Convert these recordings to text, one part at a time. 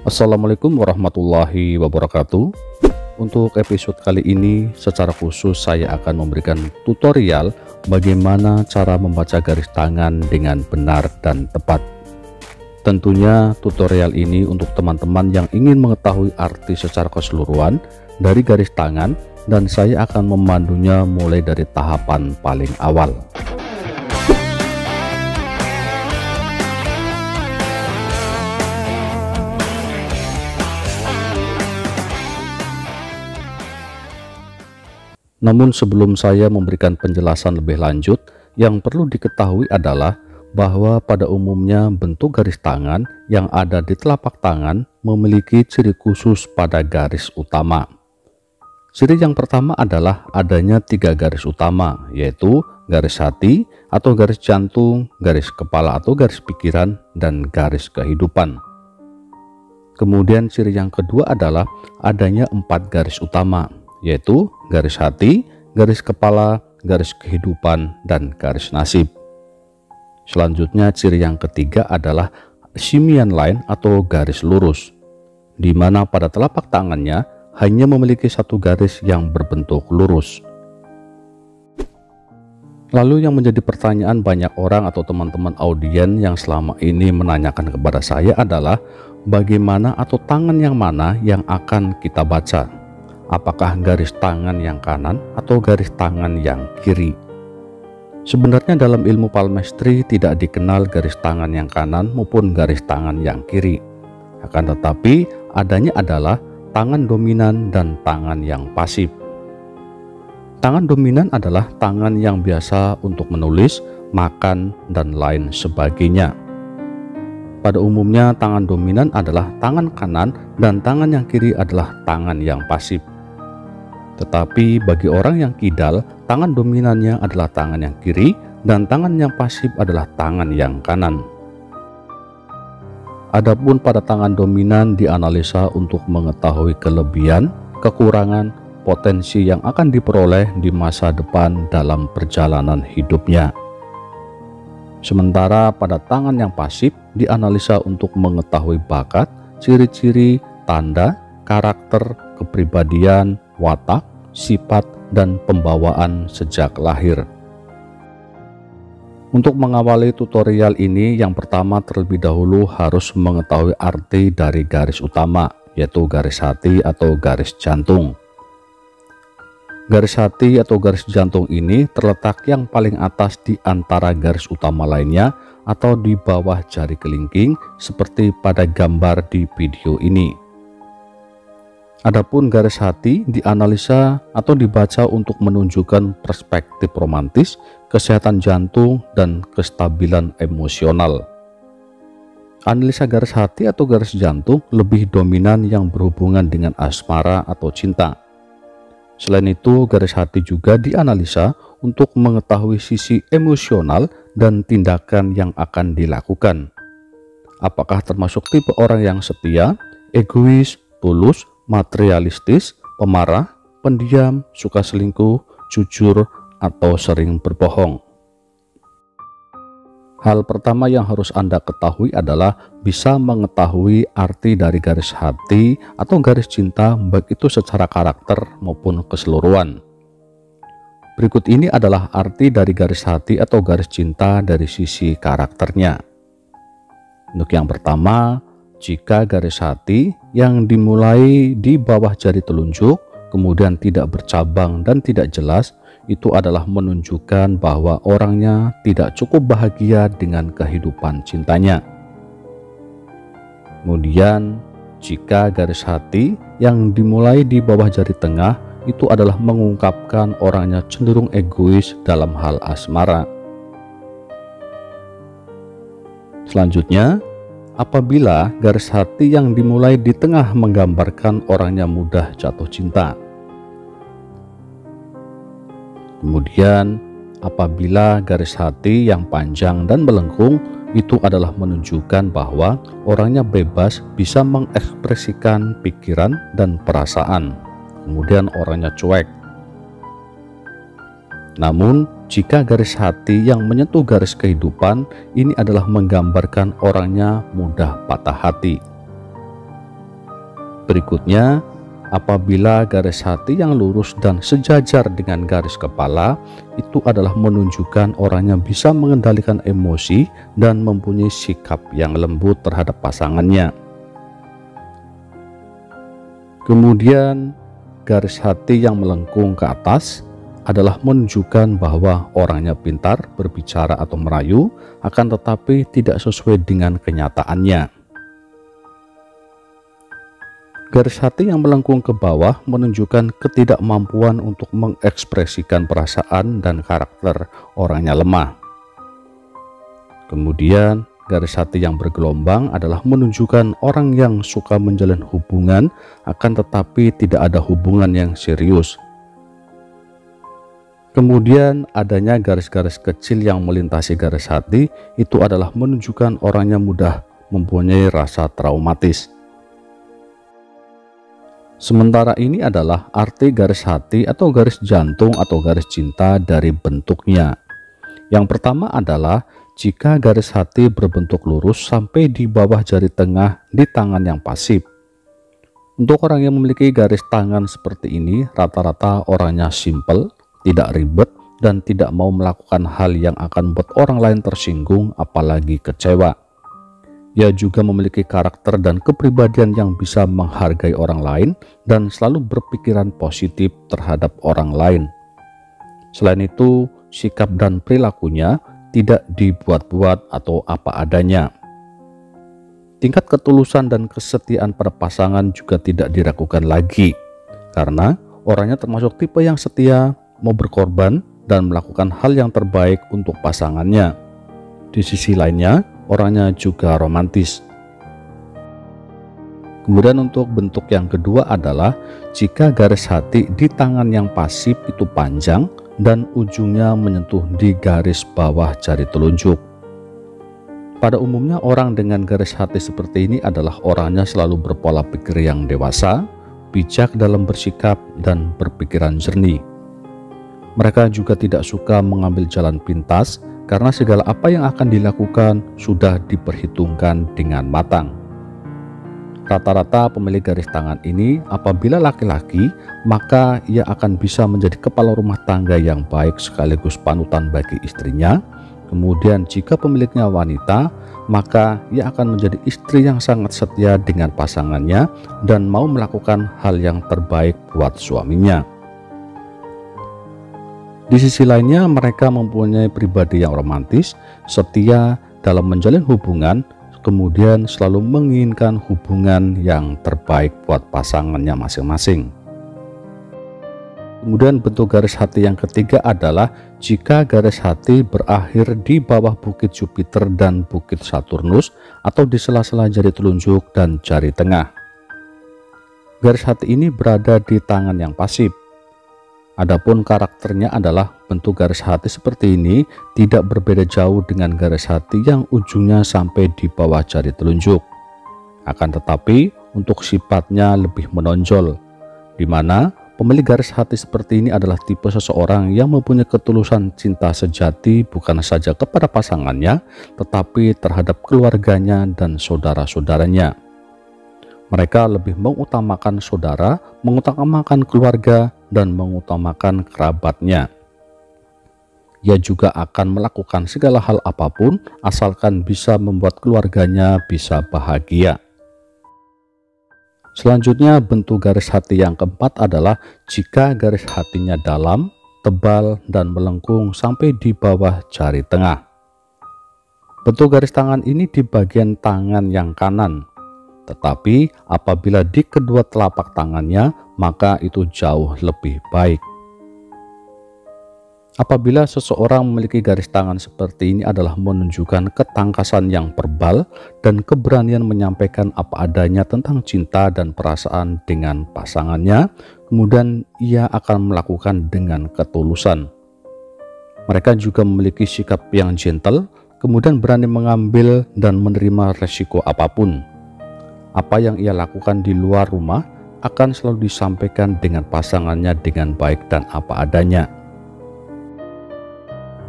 Assalamualaikum warahmatullahi wabarakatuh. Untuk episode kali ini secara khusus saya akan memberikan tutorial bagaimana cara membaca garis tangan dengan benar dan tepat. Tentunya tutorial ini untuk teman-teman yang ingin mengetahui arti secara keseluruhan dari garis tangan, dan saya akan memandunya mulai dari tahapan paling awal. Namun sebelum saya memberikan penjelasan lebih lanjut, yang perlu diketahui adalah bahwa pada umumnya bentuk garis tangan yang ada di telapak tangan memiliki ciri khusus pada garis utama. Ciri yang pertama adalah adanya 3 garis utama, yaitu garis hati atau garis jantung, garis kepala atau garis pikiran, dan garis kehidupan. Kemudian ciri yang kedua adalah adanya 4 garis utama, yaitu garis hati, garis kepala, garis kehidupan, dan garis nasib. Selanjutnya ciri yang ketiga adalah simian line atau garis lurus, di mana pada telapak tangannya hanya memiliki 1 garis yang berbentuk lurus. Lalu yang menjadi pertanyaan banyak orang atau teman-teman audien yang selama ini menanyakan kepada saya adalah bagaimana atau tangan yang mana yang akan kita baca? Apakah garis tangan yang kanan atau garis tangan yang kiri? Sebenarnya dalam ilmu palmistry tidak dikenal garis tangan yang kanan maupun garis tangan yang kiri. Akan tetapi adanya adalah tangan dominan dan tangan yang pasif. Tangan dominan adalah tangan yang biasa untuk menulis, makan, dan lain sebagainya. Pada umumnya tangan dominan adalah tangan kanan dan tangan yang kiri adalah tangan yang pasif. Tetapi bagi orang yang kidal, tangan dominannya adalah tangan yang kiri dan tangan yang pasif adalah tangan yang kanan. Adapun pada tangan dominan dianalisa untuk mengetahui kelebihan, kekurangan, potensi yang akan diperoleh di masa depan dalam perjalanan hidupnya. Sementara pada tangan yang pasif dianalisa untuk mengetahui bakat, ciri-ciri, tanda, karakter, kepribadian, watak, sifat, dan pembawaan sejak lahir. Untuk mengawali tutorial ini, yang pertama terlebih dahulu harus mengetahui arti dari garis utama, yaitu garis hati atau garis jantung. Garis hati atau garis jantung ini terletak yang paling atas di antara garis utama lainnya atau di bawah jari kelingking seperti pada gambar di video ini. Adapun garis hati dianalisa atau dibaca untuk menunjukkan perspektif romantis, kesehatan jantung, dan kestabilan emosional. Analisa garis hati atau garis jantung lebih dominan yang berhubungan dengan asmara atau cinta. Selain itu, garis hati juga dianalisa untuk mengetahui sisi emosional dan tindakan yang akan dilakukan. Apakah termasuk tipe orang yang setia, egois, tulus, materialistis, pemarah, pendiam, suka selingkuh, jujur, atau sering berbohong. Hal pertama yang harus Anda ketahui adalah bisa mengetahui arti dari garis hati atau garis cinta, baik itu secara karakter maupun keseluruhan. Berikut ini adalah arti dari garis hati atau garis cinta dari sisi karakternya. Untuk yang pertama, jika garis hati yang dimulai di bawah jari telunjuk kemudian tidak bercabang dan tidak jelas, itu adalah menunjukkan bahwa orangnya tidak cukup bahagia dengan kehidupan cintanya. Kemudian jika garis hati yang dimulai di bawah jari tengah, itu adalah mengungkapkan orangnya cenderung egois dalam hal asmara. Selanjutnya, apabila garis hati yang dimulai di tengah menggambarkan orangnya mudah jatuh cinta. Kemudian apabila garis hati yang panjang dan melengkung, itu adalah menunjukkan bahwa orangnya bebas bisa mengekspresikan pikiran dan perasaan. Kemudian orangnya cuek. Namun, jika garis hati yang menyentuh garis kehidupan, ini adalah menggambarkan orangnya mudah patah hati. Berikutnya, apabila garis hati yang lurus dan sejajar dengan garis kepala, itu adalah menunjukkan orangnya bisa mengendalikan emosi dan mempunyai sikap yang lembut terhadap pasangannya. Kemudian, garis hati yang melengkung ke atas adalah menunjukkan bahwa orangnya pintar berbicara atau merayu, akan tetapi tidak sesuai dengan kenyataannya. Garis hati yang melengkung ke bawah menunjukkan ketidakmampuan untuk mengekspresikan perasaan dan karakter orangnya lemah. Kemudian, garis hati yang bergelombang adalah menunjukkan orang yang suka menjalin hubungan, akan tetapi tidak ada hubungan yang serius. Kemudian adanya garis-garis kecil yang melintasi garis hati, itu adalah menunjukkan orangnya mudah mempunyai rasa traumatis. Sementara ini adalah arti garis hati atau garis jantung atau garis cinta dari bentuknya. Yang pertama adalah jika garis hati berbentuk lurus sampai di bawah jari tengah di tangan yang pasif. Untuk orang yang memiliki garis tangan seperti ini, rata-rata orangnya simple, tidak ribet, dan tidak mau melakukan hal yang akan membuat orang lain tersinggung, apalagi kecewa. Ia juga memiliki karakter dan kepribadian yang bisa menghargai orang lain dan selalu berpikiran positif terhadap orang lain. Selain itu, sikap dan perilakunya tidak dibuat-buat atau apa adanya. Tingkat ketulusan dan kesetiaan pada pasangan juga tidak diragukan lagi, karena orangnya termasuk tipe yang setia, mau berkorban, dan melakukan hal yang terbaik untuk pasangannya. Di sisi lainnya, orangnya juga romantis. Kemudian untuk bentuk yang kedua adalah jika garis hati di tangan yang pasif itu panjang dan ujungnya menyentuh di garis bawah jari telunjuk. Pada umumnya orang dengan garis hati seperti ini adalah orangnya selalu berpola pikir yang dewasa, bijak dalam bersikap, dan berpikiran jernih. Mereka juga tidak suka mengambil jalan pintas karena segala apa yang akan dilakukan sudah diperhitungkan dengan matang. Rata-rata pemilik garis tangan ini apabila laki-laki, maka ia akan bisa menjadi kepala rumah tangga yang baik sekaligus panutan bagi istrinya. Kemudian jika pemiliknya wanita, maka ia akan menjadi istri yang sangat setia dengan pasangannya dan mau melakukan hal yang terbaik buat suaminya. Di sisi lainnya, mereka mempunyai pribadi yang romantis, setia dalam menjalin hubungan, kemudian selalu menginginkan hubungan yang terbaik buat pasangannya masing-masing. Kemudian bentuk garis hati yang ketiga adalah jika garis hati berakhir di bawah bukit Jupiter dan bukit Saturnus atau di sela-sela jari telunjuk dan jari tengah. Garis hati ini berada di tangan yang pasif. Adapun karakternya adalah bentuk garis hati seperti ini tidak berbeda jauh dengan garis hati yang ujungnya sampai di bawah jari telunjuk. Akan tetapi untuk sifatnya lebih menonjol, di mana pemilik garis hati seperti ini adalah tipe seseorang yang mempunyai ketulusan cinta sejati bukan saja kepada pasangannya, tetapi terhadap keluarganya dan saudara-saudaranya. Mereka lebih mengutamakan saudara, mengutamakan keluarga, dan mengutamakan kerabatnya. Ia juga akan melakukan segala hal apapun asalkan bisa membuat keluarganya bisa bahagia. Selanjutnya bentuk garis hati yang keempat adalah jika garis hatinya dalam, tebal, dan melengkung sampai di bawah jari tengah. Bentuk garis tangan ini di bagian tangan yang kanan, tetapi apabila di kedua telapak tangannya, maka itu jauh lebih baik. Apabila seseorang memiliki garis tangan seperti ini adalah menunjukkan ketangkasan yang verbal dan keberanian menyampaikan apa adanya tentang cinta dan perasaan dengan pasangannya, kemudian ia akan melakukan dengan ketulusan. Mereka juga memiliki sikap yang gentle, kemudian berani mengambil dan menerima resiko apapun. Apa yang ia lakukan di luar rumah akan selalu disampaikan dengan pasangannya dengan baik dan apa adanya.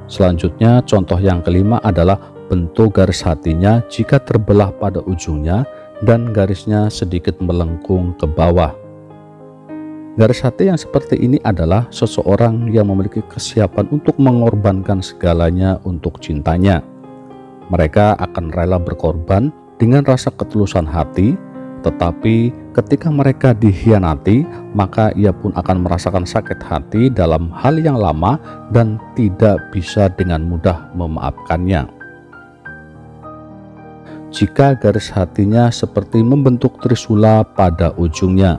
Selanjutnya, contoh yang kelima adalah bentuk garis hatinya jika terbelah pada ujungnya dan garisnya sedikit melengkung ke bawah. Garis hati yang seperti ini adalah seseorang yang memiliki kesiapan untuk mengorbankan segalanya untuk cintanya. Mereka akan rela berkorban dengan rasa ketulusan hati, tetapi ketika mereka dikhianati, maka ia pun akan merasakan sakit hati dalam hal yang lama dan tidak bisa dengan mudah memaafkannya. Jika garis hatinya seperti membentuk trisula pada ujungnya.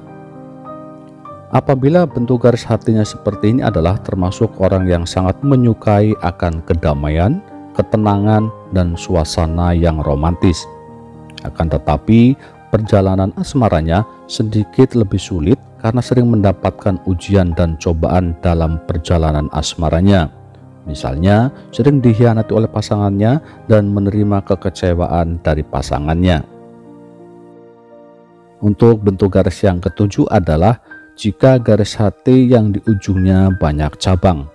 Apabila bentuk garis hatinya seperti ini adalah termasuk orang yang sangat menyukai akan kedamaian, ketenangan, dan suasana yang romantis. Akan tetapi, perjalanan asmaranya sedikit lebih sulit karena sering mendapatkan ujian dan cobaan dalam perjalanan asmaranya. Misalnya, sering dikhianati oleh pasangannya dan menerima kekecewaan dari pasangannya. Untuk bentuk garis yang ketujuh adalah jika garis hati yang di ujungnya banyak cabang.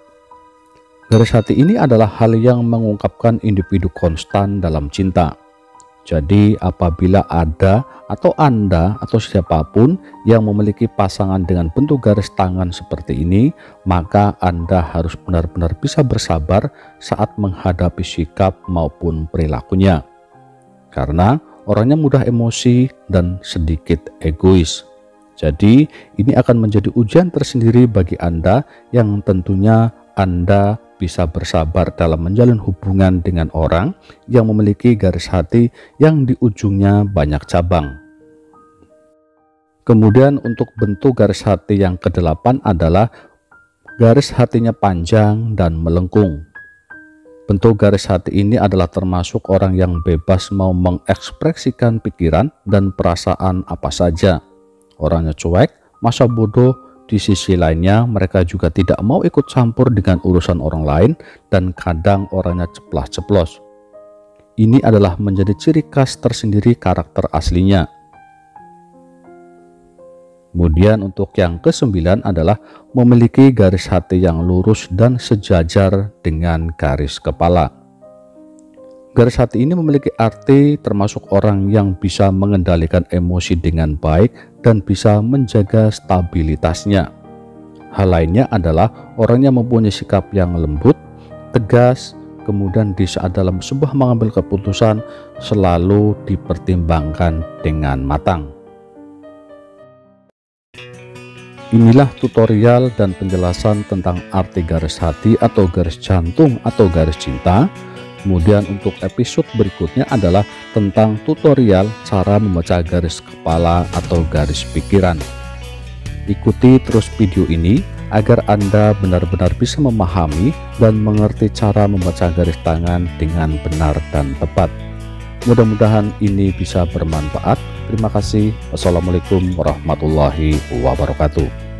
Garis hati ini adalah hal yang mengungkapkan individu konstan dalam cinta. Jadi apabila ada atau Anda atau siapapun yang memiliki pasangan dengan bentuk garis tangan seperti ini, maka Anda harus benar-benar bisa bersabar saat menghadapi sikap maupun perilakunya. Karena orangnya mudah emosi dan sedikit egois. Jadi ini akan menjadi ujian tersendiri bagi Anda yang tentunya Anda bisa bersabar dalam menjalin hubungan dengan orang yang memiliki garis hati yang di ujungnya banyak cabang. Kemudian untuk bentuk garis hati yang ke-8 adalah garis hatinya panjang dan melengkung. Bentuk garis hati ini adalah termasuk orang yang bebas mau mengekspresikan pikiran dan perasaan apa saja. Orangnya cuek, masa bodoh, di sisi lainnya mereka juga tidak mau ikut campur dengan urusan orang lain dan kadang orangnya ceplas-ceplos. Ini adalah menjadi ciri khas tersendiri karakter aslinya. Kemudian untuk yang ke-9 adalah memiliki garis hati yang lurus dan sejajar dengan garis kepala. Garis hati ini memiliki arti termasuk orang yang bisa mengendalikan emosi dengan baik dan bisa menjaga stabilitasnya. Hal lainnya adalah orang yang mempunyai sikap yang lembut, tegas, kemudian di saat dalam sebuah mengambil keputusan selalu dipertimbangkan dengan matang. Inilah tutorial dan penjelasan tentang arti garis hati atau garis jantung atau garis cinta. Kemudian untuk episode berikutnya adalah tentang tutorial cara memecah garis kepala atau garis pikiran. Ikuti terus video ini agar Anda benar-benar bisa memahami dan mengerti cara memecah garis tangan dengan benar dan tepat. Mudah-mudahan ini bisa bermanfaat. Terima kasih. Wassalamualaikum warahmatullahi wabarakatuh.